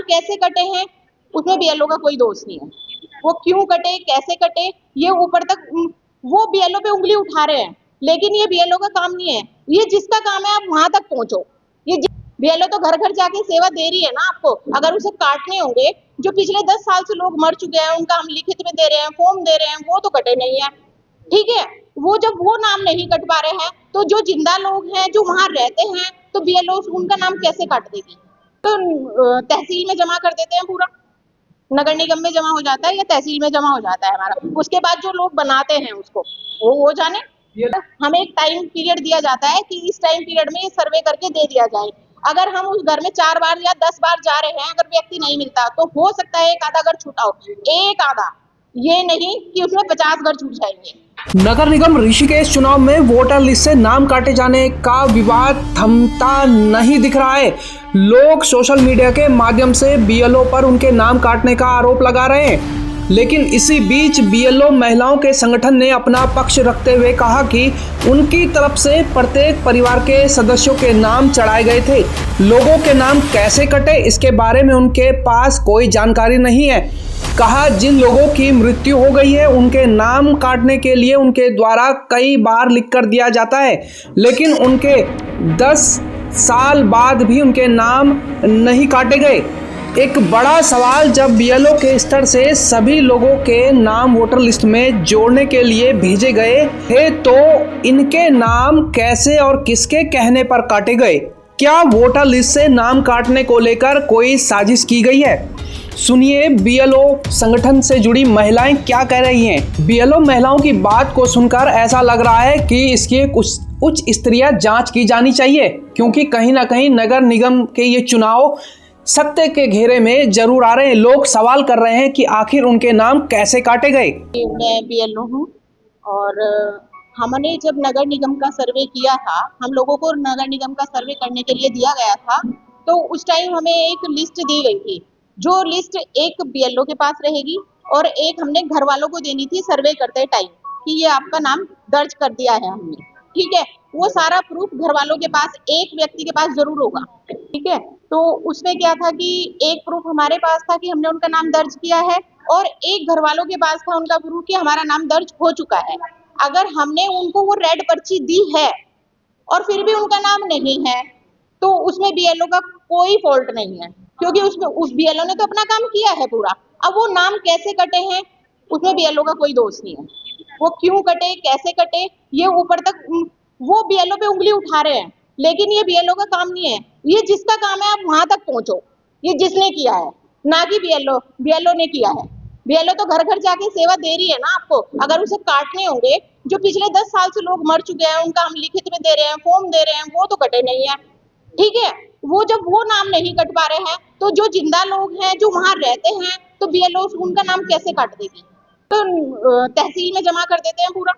कैसे कटे हैं उसमें बीएलओ का कोई दोष नहीं है। वो क्यों कटे, कैसे कटे, ये ऊपर तक वो बीएलओ पे उंगली उठा रहे हैं, लेकिन ये बीएलओ का काम नहीं है। ये जिसका काम है आप वहां तक पहुंचो। ये बीएलओ तो घर घर जाके सेवा दे रही है ना आपको। अगर उसे काटने होंगे, जो पिछले 10 साल से लोग मर चुके हैं उनका हम लिखित में दे रहे हैं, फॉर्म दे रहे हैं, वो तो कटे नहीं है। ठीक है, वो जब वो नाम नहीं कट पा रहे हैं तो जो जिंदा लोग हैं जो वहां रहते हैं तो बीएलओ उनका नाम कैसे काट देगी? तो तहसील में जमा कर देते हैं, पूरा नगर निगम में जमा हो जाता है या तहसील में जमा हो जाता है हमारा। उसके बाद जो लोग बनाते हैं उसको वो जाने। हमें एक टाइम पीरियड दिया जाता है कि इस टाइम पीरियड में ये सर्वे करके दे दिया जाए। अगर हम उस घर में 4 बार या 10 बार जा रहे हैं, अगर व्यक्ति नहीं मिलता तो हो सकता है एक आधा घर छूटा हो, एक आधा, ये नहीं कि उसमें 50 घर छूट जाएंगे। नगर निगम ऋषिकेश चुनाव में वोटर लिस्ट से नाम काटे जाने का विवाद थमता नहीं दिख रहा है। लोग सोशल मीडिया के माध्यम से बीएलओ पर उनके नाम काटने का आरोप लगा रहे हैं, लेकिन इसी बीच बीएलओ महिलाओं के संगठन ने अपना पक्ष रखते हुए कहा कि उनकी तरफ से प्रत्येक परिवार के सदस्यों के नाम चढ़ाए गए थे। लोगों के नाम कैसे कटे इसके बारे में उनके पास कोई जानकारी नहीं है। कहा जिन लोगों की मृत्यु हो गई है उनके नाम काटने के लिए उनके द्वारा कई बार लिख कर दिया जाता है, लेकिन उनके 10 साल बाद भी उनके नाम नहीं काटे गए। एक बड़ा सवाल जब बीएलओ के स्तर से सभी लोगों के नाम वोटर लिस्ट में जोड़ने के लिए भेजे गए थे तो इनके नाम कैसे और किसके कहने पर काटे गए? क्या वोटर लिस्ट से नाम काटने को लेकर कोई साजिश की गई है? सुनिए बीएलओ संगठन से जुड़ी महिलाएं क्या कह रही हैं। बीएलओ महिलाओं की बात को सुनकर ऐसा लग रहा है कि इसकी उच्च स्तरीय जांच की जानी चाहिए, क्योंकि कहीं ना कहीं नगर निगम के ये चुनाव सत्य के घेरे में जरूर आ रहे हैं। लोग सवाल कर रहे हैं कि आखिर उनके नाम कैसे काटे गए। मैं बीएलओ हूँ और हमने जब नगर निगम का सर्वे किया था, हम लोगों को नगर निगम का सर्वे करने के लिए दिया गया था, तो उस टाइम हमें एक लिस्ट दी गई थी। जो लिस्ट एक बीएलओ के पास रहेगी और एक हमने घर वालों को देनी थी सर्वे करते टाइम कि ये आपका नाम दर्ज कर दिया है हमने। ठीक है, वो सारा प्रूफ घर वालों के पास, एक व्यक्ति के पास जरूर होगा। ठीक है, तो उसमें क्या था कि एक प्रूफ हमारे पास था कि हमने उनका नाम दर्ज किया है और एक घर वालों के पास था उनका प्रूफ कि हमारा नाम दर्ज हो चुका है। अगर हमने उनको वो रेड पर्ची दी है और फिर भी उनका नाम नहीं है तो उसमें बीएलओ का कोई फॉल्ट नहीं है, क्योंकि उसमें उस बीएलओ ने तो अपना काम किया है पूरा। अब वो नाम कैसे कटे हैं उसमें बीएलओ का कोई दोष नहीं है। वो क्यों कटे, कैसे कटे, ये ऊपर तक वो बीएलओ पे उंगली उठा रहे हैं, लेकिन ये बीएलओ का काम नहीं है। ये जिसका काम है आप वहां तक पहुंचो। ये जिसने किया है, ना कि बीएलओ ने किया है। बीएलओ तो घर घर जाके सेवा दे रही है ना आपको। अगर उसे काटने होंगे, जो पिछले 10 साल से लोग मर चुके हैं उनका हम लिखित में दे रहे हैं, फॉर्म दे रहे हैं, वो तो कटे नहीं है। ठीक है, वो जब वो नाम नहीं कट पा रहे हैं तो जो जिंदा लोग हैं जो वहां रहते हैं तो बीएलओ उनका नाम कैसे काट देगी? तो तहसील में जमा कर देते हैं, पूरा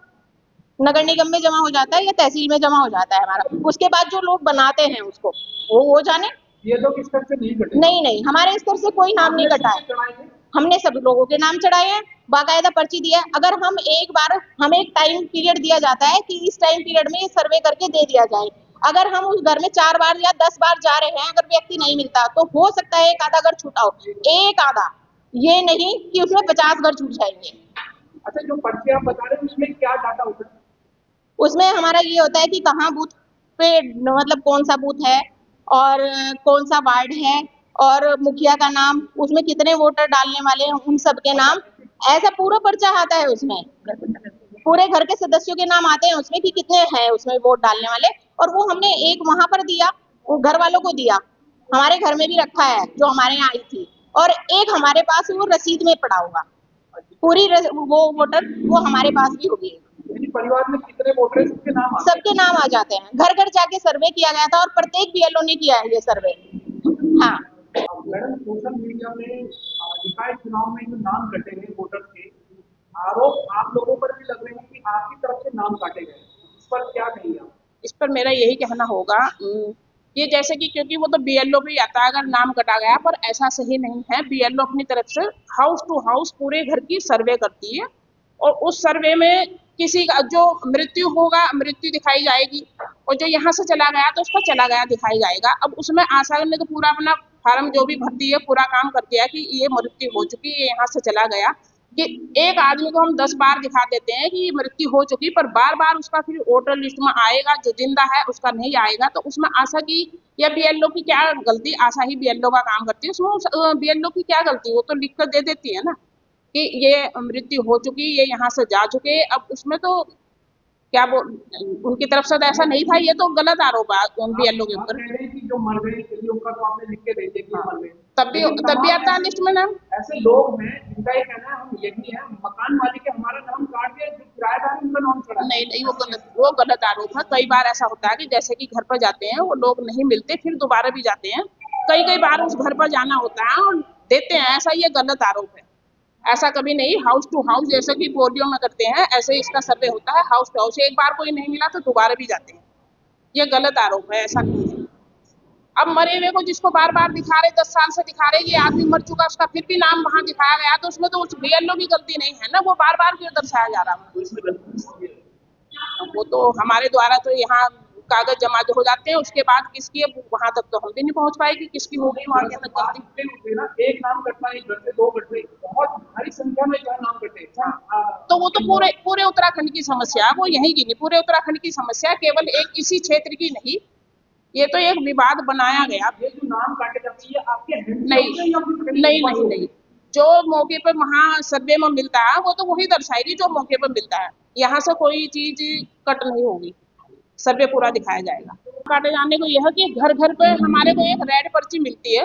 नगर निगम में जमा हो जाता है या तहसील में जमा हो जाता है हमारा। उसके बाद जो लोग बनाते हैं उसको वो जाने। ये लोग इस स्तर से नहीं कटे? नहीं, हमारे स्तर से कोई नाम नहीं कटा है। हमने सब लोगों के नाम चढ़ाए हैं, बाकायदा पर्ची दिया है। अगर हम एक बार, हमें एक टाइम पीरियड दिया जाता है कि इस टाइम पीरियड में ये सर्वे करके दे दिया जाए। अगर हम उस घर में 4 बार या 10 बार जा रहे हैं, अगर व्यक्ति नहीं मिलता तो हो सकता है एक आधा घर छूटा हो, एक आधा, ये नहीं कि उसमें 50 घर छूट जाएंगे। अच्छा, जो पर्ची आप बता रहे हैं उसमें क्या डाटा होता है? उसमें हमारा ये होता है कि कहाँ बूथ पे, मतलब कौन सा बूथ है और कौन सा वार्ड है और मुखिया का नाम, उसमें कितने वोटर डालने वाले हैं उन सब के नाम, ऐसा पूरा पर्चा आता है। उसमें पूरे घर के सदस्यों के नाम आते हैं उसमें कि कितने हैं उसमें वोट डालने वाले। और वो हमने एक वहां पर दिया, वो घर वालों को दिया, हमारे घर में भी रखा है जो हमारे यहाँ आई थी, और एक हमारे पास वो रसीद में पड़ा होगा पूरी वो वोटर, वो हमारे पास भी होगी। परिवार में कितने वोटर हैं सबके नाम आ जाते हैं। घर घर जाके सर्वे किया गया था और प्रत्येक बीएलओ ने किया है ये सर्वे। हाँ मैडम, सोशल मीडिया में निकाय चुनाव में जो नाम कटे हैं वोटर के, आरोप आप लोगों पर भी लग रहे हैं कि आपकी तरफ से नाम काटे गए, इस पर क्या कहेंगे आप? इस पर मेरा यही कहना होगा ये जैसे कि, क्योंकि वो तो बीएलओ पे आता है अगर नाम कटा गया, पर ऐसा सही नहीं है। बीएलओ अपनी तरफ से हाउस टू हाउस पूरे घर की सर्वे करती है और उस सर्वे में किसी का जो मृत्यु होगा मृत्यु दिखाई जाएगी और जो यहाँ से चला गया तो उसका चला गया दिखाई जाएगा। अब उसमें आशा ने तो पूरा अपना फार्म जो भी भर दिए पूरा काम कर दिया कि ये मृत्यु हो चुकी है, यहाँ से चला गया, कि एक आदमी को हम 10 बार दिखा देते हैं कि मृत्यु हो चुकी, पर बार बार उसका फिर वोटर लिस्ट में आएगा, जो जिंदा है उसका नहीं आएगा, तो उसमें आशा की या बीएलओ की क्या गलती? आशा ही बीएलओ का काम करती है, उसमें बीएलओ की क्या गलती? वो तो लिख कर दे देती है ना कि ये मृत्यु हो चुकी, ये यहाँ से जा चुके। अब उसमें तो क्या उनकी तरफ से तो ऐसा नहीं था, ये तो गलत आरोप है बीएलओ के आप ऊपर। कह रहे हैं कि जो मर गए चलिए उनका तो आपने लिख के दे दिया कि ये मर गए, तब भी आता है लिस्ट में नाम। ऐसे लोग हैं जिनका ये कहना है हम यही है, मकान मालिक है हमारा नाम काट के जो किराएदार है उनका नाम चढ़ा। नहीं, वो गलत आरोप है। कई बार ऐसा होता है कि जैसे कि घर पर जाते हैं वो लोग नहीं मिलते, फिर दोबारा भी जाते हैं, कई बार उस घर पर जाना होता है और देते हैं, ऐसा ये गलत आरोप है। ऐसा कभी नहीं, हाउस टू हाउस जैसे कि पोलियो में करते हैं ऐसे ही इसका सर्वे होता है, हाउस टू हाउस। एक बार कोई नहीं मिला तो दोबारा भी जाते हैं, ये गलत आरोप है, ऐसा नहीं है। अब मरे हुए को जिसको बार बार दिखा रहे, 10 साल से दिखा रहे, ये आदमी मर चुका, उसका फिर भी नाम वहां दिखाया गया, तो उसमें तो उस बीएलओ की गलती नहीं है ना, वो बार बार क्यों दर्शाया जा रहा है? वो तो हमारे द्वारा तो यहाँ कागज जमा हो जाते हैं, उसके बाद किसकी वहां तक तो हम भी नहीं पहुंच पाए कि किसकी होगी वहां तक गलती। एक नाम कटना, एक घर से 2 कटने, बहुत भारी संख्या में जो है नाम कटे। तो वो तो पूरे उत्तराखंड की समस्या है, वो यहीं की नहीं, पूरे उत्तराखंड की समस्या, केवल एक इसी क्षेत्र की नहीं, ये तो एक विवाद बनाया गया। ये जो नाम काटे जाते हैं ये आपके नहीं, जो मौके पर वहाँ सर्वे में मिलता है वो तो वही दर्शाएगी जो मौके पर मिलता है, यहाँ से कोई चीज कट नहीं होगी, सर्वे पूरा दिखाया जाएगा। काटे जाने को यह कि घर घर पे हमारे को एक रेड पर्ची मिलती है,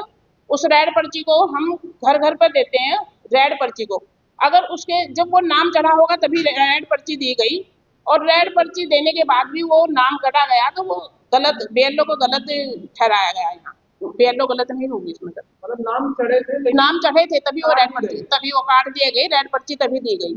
उस रेड पर्ची को हम घर घर पे देते हैं, रेड पर्ची को अगर उसके जब वो नाम चढ़ा होगा तभी रेड पर्ची दी गई, और रेड पर्ची देने के बाद भी वो नाम कटा गया तो वो गलत, बीएलओ को गलत ठहराया गया। यहाँ बीएलओ गलत नहीं होगी इसमें, मतलब नाम चढ़े थे नाम चढ़े थे तभी वो रेड पर्ची, तभी वो काट दिए गए, रेड पर्ची तभी दी गई।